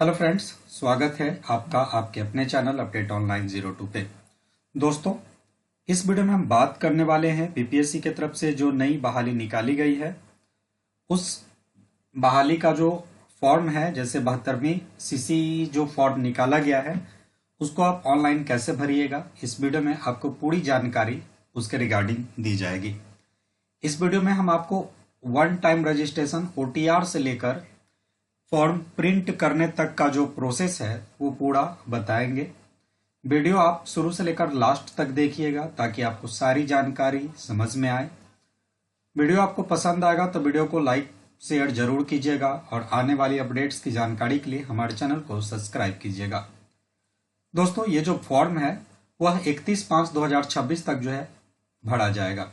Hello friends, स्वागत है आपका आपके अपने चैनल अपडेट ऑनलाइन 02 पे। दोस्तों, इस वीडियो में हम बात करने वाले हैं बीपीएससी की तरफ से जो नई बहाली निकाली गई है उस बहाली का जो फॉर्म है, जैसे 72वीं सीसी जो फॉर्म निकाला गया है उसको आप ऑनलाइन कैसे भरिएगा, इस वीडियो में आपको पूरी जानकारी उसके रिगार्डिंग दी जाएगी। इस वीडियो में हम आपको वन टाइम रजिस्ट्रेशन OTR से लेकर फॉर्म प्रिंट करने तक का जो प्रोसेस है वो पूरा बताएंगे। वीडियो आप शुरू से लेकर लास्ट तक देखिएगा ताकि आपको सारी जानकारी समझ में आए। वीडियो आपको पसंद आएगा तो वीडियो को लाइक शेयर जरूर कीजिएगा और आने वाली अपडेट्स की जानकारी के लिए हमारे चैनल को सब्सक्राइब कीजिएगा। दोस्तों, ये जो फॉर्म है वह 31/5/2026 तक जो है भरा जाएगा।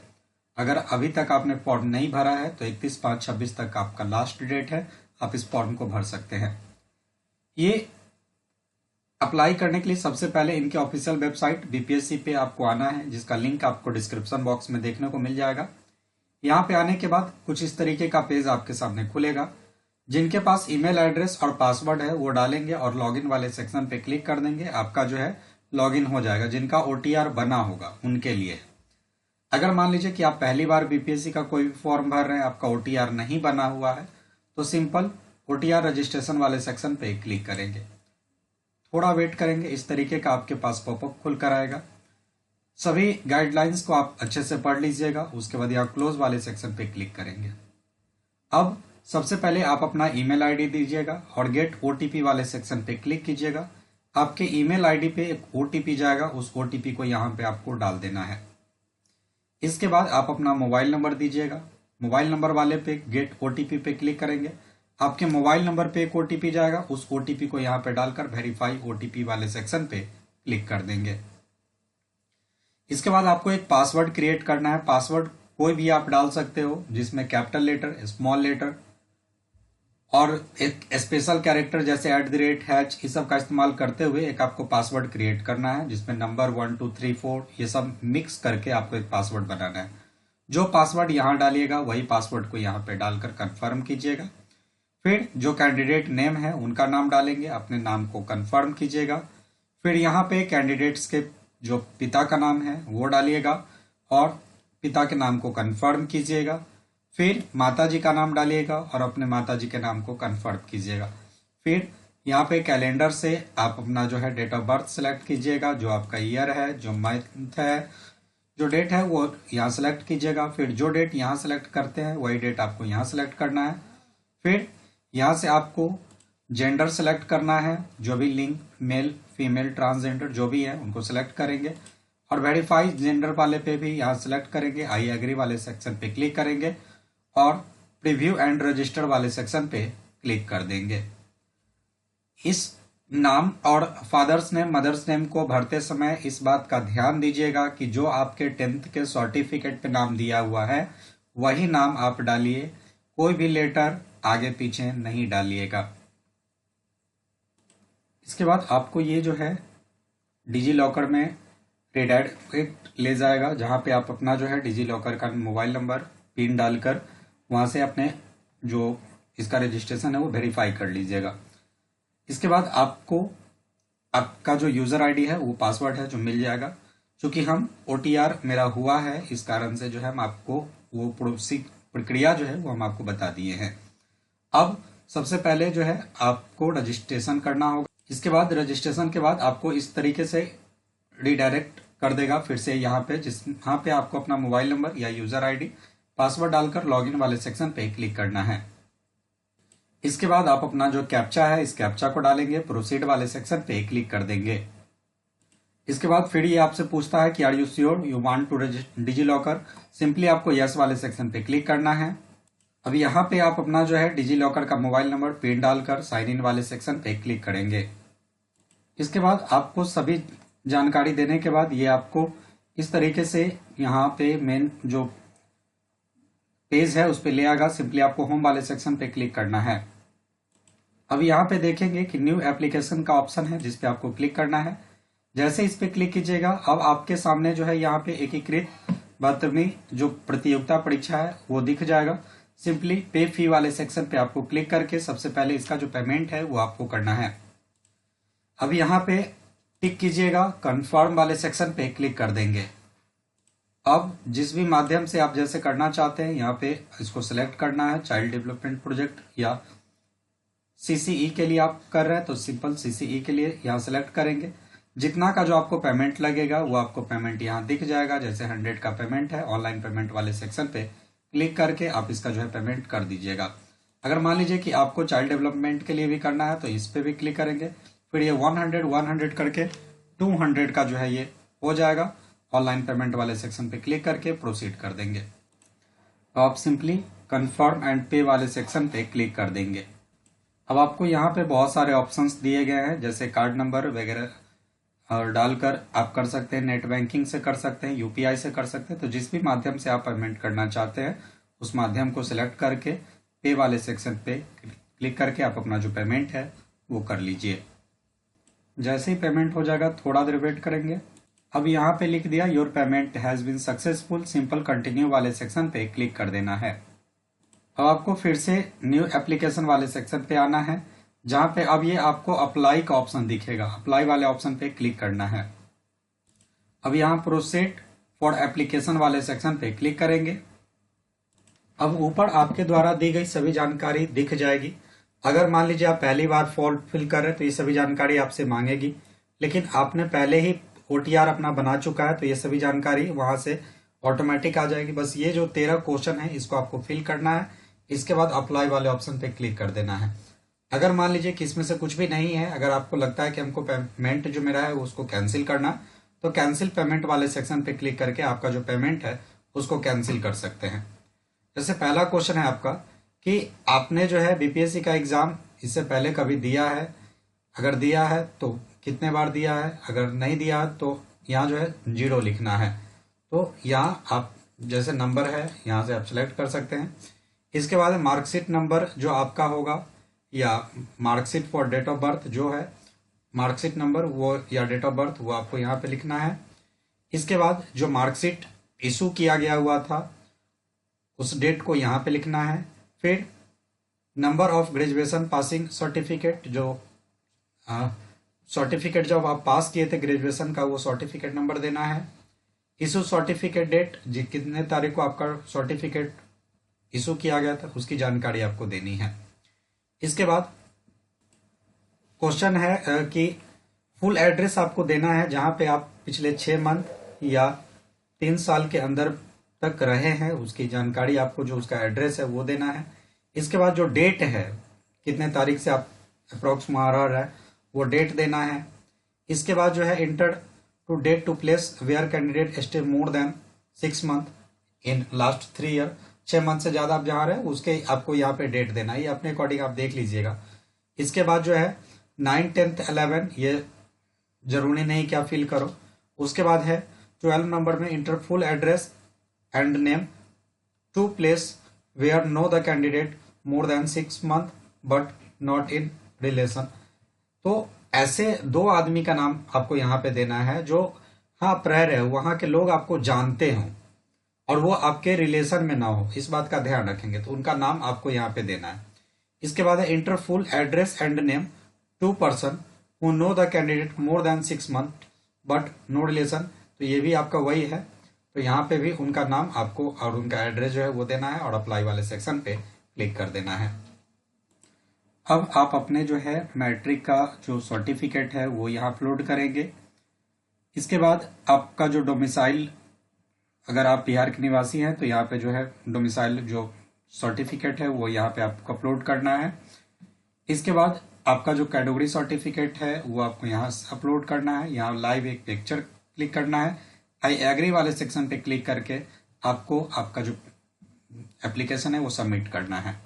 अगर अभी तक आपने फॉर्म नहीं भरा है तो 31/5/26 तक आपका लास्ट डेट है, आप इस फॉर्म को भर सकते हैं। ये अप्लाई करने के लिए सबसे पहले इनके ऑफिशियल वेबसाइट बीपीएससी पे आपको आना है, जिसका लिंक आपको डिस्क्रिप्शन बॉक्स में देखने को मिल जाएगा। यहाँ पे आने के बाद कुछ इस तरीके का पेज आपके सामने खुलेगा। जिनके पास ईमेल एड्रेस और पासवर्ड है वो डालेंगे और लॉगिन वाले सेक्शन पे क्लिक कर देंगे, आपका जो है लॉगिन हो जाएगा। जिनका OTR बना होगा उनके लिए। अगर मान लीजिए कि आप पहली बार बीपीएससी का कोई भी फॉर्म भर रहे हैं, आपका OTR नहीं बना हुआ है, तो सिंपल OTR रजिस्ट्रेशन वाले सेक्शन पे क्लिक करेंगे, थोड़ा वेट करेंगे, इस तरीके का आपके पास पॉपअप खुल कर आएगा। सभी गाइडलाइंस को आप अच्छे से पढ़ लीजिएगा। उसके बाद यहाँ क्लोज वाले सेक्शन पे क्लिक करेंगे। अब सबसे पहले आप अपना ईमेल आईडी दीजिएगा और गेट OTP वाले सेक्शन पे क्लिक कीजिएगा। आपके ईमेल आईडी पे एक OTP जाएगा, उस OTP को यहाँ पे आपको डाल देना है। इसके बाद आप अपना मोबाइल नंबर दीजिएगा। मोबाइल नंबर वाले पे गेट OTP पे क्लिक करेंगे। आपके मोबाइल नंबर पे एक OTP जाएगा, उस OTP को यहाँ पे डालकर वेरीफाई OTP वाले सेक्शन पे क्लिक कर देंगे। इसके बाद आपको एक पासवर्ड क्रिएट करना है। पासवर्ड कोई भी आप डाल सकते हो, जिसमें कैपिटल लेटर, स्मॉल लेटर और एक स्पेशल कैरेक्टर जैसे @ इस सब का इस्तेमाल करते हुए एक आपको पासवर्ड क्रिएट करना है, जिसमें नंबर 1 2 3 4 ये सब मिक्स करके आपको एक पासवर्ड बनाना है। जो पासवर्ड यहाँ डालिएगा वही पासवर्ड को यहाँ पे डालकर कंफर्म कीजिएगा। फिर जो कैंडिडेट नेम है उनका नाम डालेंगे, अपने नाम को कंफर्म कीजिएगा। फिर यहाँ पे कैंडिडेट्स के जो पिता का नाम है वो डालिएगा और पिता के नाम को कंफर्म कीजिएगा। फिर माताजी का नाम डालिएगा और अपने माताजी के नाम को कंफर्म कीजिएगा। फिर यहाँ पे कैलेंडर से आप अपना जो है डेट ऑफ बर्थ सेलेक्ट कीजिएगा, जो आपका ईयर है, जो मंथ है, जो डेट है वो यहाँ सेलेक्ट कीजिएगा। फिर जो डेट यहाँ सेलेक्ट करते हैं वही डेट आपको यहाँ सेलेक्ट करना है। फिर यहाँ से आपको जेंडर सेलेक्ट करना है, जो भी लिंग मेल फीमेल ट्रांसजेंडर जो भी है उनको सेलेक्ट करेंगे और वेरीफाई जेंडर वाले पे भी यहाँ सेलेक्ट करेंगे। आई एग्री वाले सेक्शन पे क्लिक करेंगे और प्रीव्यू एंड रजिस्टर वाले सेक्शन पे क्लिक कर देंगे। इस नाम और फादर्स नेम मदर्स नेम को भरते समय इस बात का ध्यान दीजिएगा कि जो आपके 10th के सर्टिफिकेट पे नाम दिया हुआ है वही नाम आप डालिए, कोई भी लेटर आगे पीछे नहीं डालिएगा। इसके बाद आपको ये जो है डिजी लॉकर में रिडायरेक्ट ले जाएगा, जहाँ पे आप अपना जो है डिजी लॉकर का मोबाइल नंबर पिन डालकर वहाँ से अपने जो इसका रजिस्ट्रेशन है वो वेरीफाई कर लीजिएगा। इसके बाद आपको आपका जो यूजर आईडी है वो पासवर्ड है जो मिल जाएगा। चूंकि हम OTR मेरा हुआ है, इस कारण से जो है हम आपको वो प्रक्रिया जो है वो हम आपको बता दिए हैं। अब सबसे पहले जो है आपको रजिस्ट्रेशन करना होगा। इसके बाद रजिस्ट्रेशन के बाद आपको इस तरीके से रिडायरेक्ट कर देगा फिर से यहाँ पे, यहाँ पे आपको अपना मोबाइल नंबर या यूजर आईडी पासवर्ड डालकर लॉगिन वाले सेक्शन पे क्लिक करना है। इसके बाद आप अपना जो कैप्चा है इस कैप्चा को डालेंगे, प्रोसीड वाले सेक्शन पे क्लिक कर देंगे। इसके बाद फिर ये आपसे पूछता है कि are you sure you want to DigiLocker, simply आपको यस वाले सेक्शन पे क्लिक करना है। अब यहाँ पे आप अपना जो है डिजी लॉकर का मोबाइल नंबर पिन डालकर साइन इन वाले सेक्शन पे क्लिक करेंगे। इसके बाद आपको सभी जानकारी देने के बाद ये आपको इस तरीके से यहाँ पे मेन जो पेज है उस पे ले आएगा। सिंपली आपको होम वाले सेक्शन पे क्लिक करना है। अब यहाँ पे देखेंगे कि न्यू एप्लीकेशन का ऑप्शन है जिस पे आपको क्लिक करना है। जैसे इस पे क्लिक कीजिएगा अब आपके सामने जो है यहाँ पे एकीकृत 72वीं जो प्रतियोगिता परीक्षा है वो दिख जाएगा। सिंपली पे फी वाले सेक्शन पे आपको क्लिक करके सबसे पहले इसका जो पेमेंट है वो आपको करना है। अब यहाँ पे टिक कीजिएगा, कन्फर्म वाले सेक्शन पे क्लिक कर देंगे। अब जिस भी माध्यम से आप जैसे करना चाहते हैं यहाँ पे इसको सिलेक्ट करना है, चाइल्ड डेवलपमेंट प्रोजेक्ट या सीसीई के लिए आप कर रहे हैं तो सिंपल सीसीई के लिए यहाँ सिलेक्ट करेंगे। जितना का जो आपको पेमेंट लगेगा वो आपको पेमेंट यहाँ दिख जाएगा। जैसे 100 का पेमेंट है, ऑनलाइन पेमेंट वाले सेक्शन पे क्लिक करके आप इसका जो है पेमेंट कर दीजिएगा। अगर मान लीजिए कि आपको चाइल्ड डेवलपमेंट के लिए भी करना है तो इस पे भी क्लिक करेंगे, फिर ये 100 करके 200 का जो है ये हो जाएगा। ऑनलाइन पेमेंट वाले सेक्शन पे क्लिक करके प्रोसीड कर देंगे। तो आप सिंपली कन्फर्म एंड पे वाले सेक्शन पे क्लिक कर देंगे। अब आपको यहाँ पे बहुत सारे ऑप्शंस दिए गए हैं, जैसे कार्ड नंबर वगैरह और डालकर आप कर सकते हैं, नेट बैंकिंग से कर सकते हैं, यूपीआई से कर सकते हैं। तो जिस भी माध्यम से आप पेमेंट करना चाहते हैं उस माध्यम को सिलेक्ट करके पे वाले सेक्शन पे क्लिक करके आप अपना जो पेमेंट है वो कर लीजिए। जैसे ही पेमेंट हो जाएगा थोड़ा देर वेट करेंगे। अब यहाँ पे लिख दिया your payment has been successful, simple continue वाले सेक्शन पे क्लिक कर देना है। अब आपको फिर से न्यू एप्लीकेशन वाले सेक्शन पे आना है, जहां पे अब ये आपको अप्लाई का ऑप्शन दिखेगा। अप्लाई वाले ऑप्शन पे क्लिक करना है। अब यहाँ प्रोसीड फॉर एप्लीकेशन वाले सेक्शन पे क्लिक करेंगे। अब ऊपर आपके द्वारा दी गई सभी जानकारी दिख जाएगी। अगर मान लीजिए आप पहली बार फॉर्म फिल कर रहे हैं तो ये सभी जानकारी आपसे मांगेगी, लेकिन आपने पहले ही ओटीआर अपना बना चुका है तो ये सभी जानकारी वहां से ऑटोमेटिक आ जाएगी। बस ये जो 13 क्वेश्चन है इसको आपको फिल करना है, इसके बाद अप्लाई वाले ऑप्शन पे क्लिक कर देना है। अगर मान लीजिए कि इसमें से कुछ भी नहीं है, अगर आपको लगता है कि हमको पेमेंट जो मेरा है उसको कैंसिल करना, तो कैंसिल पेमेंट वाले सेक्शन पे क्लिक करके आपका जो पेमेंट है उसको कैंसिल कर सकते हैं। जैसे पहला क्वेश्चन है आपका कि आपने जो है बीपीएससी का एग्जाम इससे पहले कभी दिया है, अगर दिया है तो कितने बार दिया है, अगर नहीं दिया तो यहाँ जो है 0 लिखना है। तो यहाँ आप जैसे नंबर है यहाँ से आप सिलेक्ट कर सकते हैं। इसके बाद मार्कशीट नंबर जो आपका होगा या marksheet for date of birth जो है, मार्कशीट नंबर वो या डेट ऑफ बर्थ वो आपको यहाँ पे लिखना है। इसके बाद जो मार्कशीट इशू किया गया हुआ था उस डेट को यहाँ पे लिखना है। फिर number of graduation passing certificate, जो सर्टिफिकेट जब आप पास किए थे ग्रेजुएशन का वो सर्टिफिकेट नंबर देना है। इशू सर्टिफिकेट डेट, कितने तारीख को आपका सर्टिफिकेट इशू किया गया था उसकी जानकारी आपको देनी है। इसके बाद क्वेश्चन है कि फुल एड्रेस आपको देना है, जहां पे आप पिछले 6 मंथ या 3 साल के अंदर तक रहे हैं उसकी जानकारी आपको, जो उसका एड्रेस है वो देना है। इसके बाद जो डेट है, कितने तारीख से आप अप्रोक्स वहां रह रहे हैं वो डेट देना है। इसके बाद जो है enter to date to place where candidate stay more than 6 month in last 3 year, 6 month से ज्यादा आप जहाँ रहे उसके आपको यहाँ पे डेट देना है। ये अपने अकॉर्डिंग आप देख लीजिएगा। इसके बाद जो है 9, 10, 11 ये जरूरी नहीं कि आप फिल करो। उसके बाद है 12 नंबर में enter full address and name to place where know the candidate more than 6 month but not in relation. तो ऐसे 2 आदमी का नाम आपको यहाँ पे देना है जो हाँ आप रह रहे हो, वहां के लोग आपको जानते हो और वो आपके रिलेशन में ना हो, इस बात का ध्यान रखेंगे। तो उनका नाम आपको यहाँ पे देना है। इसके बाद है enter full address and name to person who know the candidate more than 6 month but no relation, तो ये भी आपका वही है। तो यहाँ पे भी उनका नाम आपको और उनका एड्रेस जो है वो देना है और अप्लाई वाले सेक्शन पे क्लिक कर देना है। अब आप अपने जो है मैट्रिक का जो सर्टिफिकेट है वो यहाँ अपलोड करेंगे। इसके बाद आपका जो डोमिसाइल, अगर आप बिहार के निवासी हैं तो यहाँ पे जो है डोमिसाइल जो सर्टिफिकेट है वो यहाँ पे आपको अपलोड करना है। इसके बाद आपका जो कैटेगरी सर्टिफिकेट है वो आपको यहाँ अपलोड करना है। यहाँ लाइव एक पिक्चर क्लिक करना है। आई एग्री वाले सेक्शन पे क्लिक करके आपको आपका जो एप्लीकेशन है वो सबमिट करना है।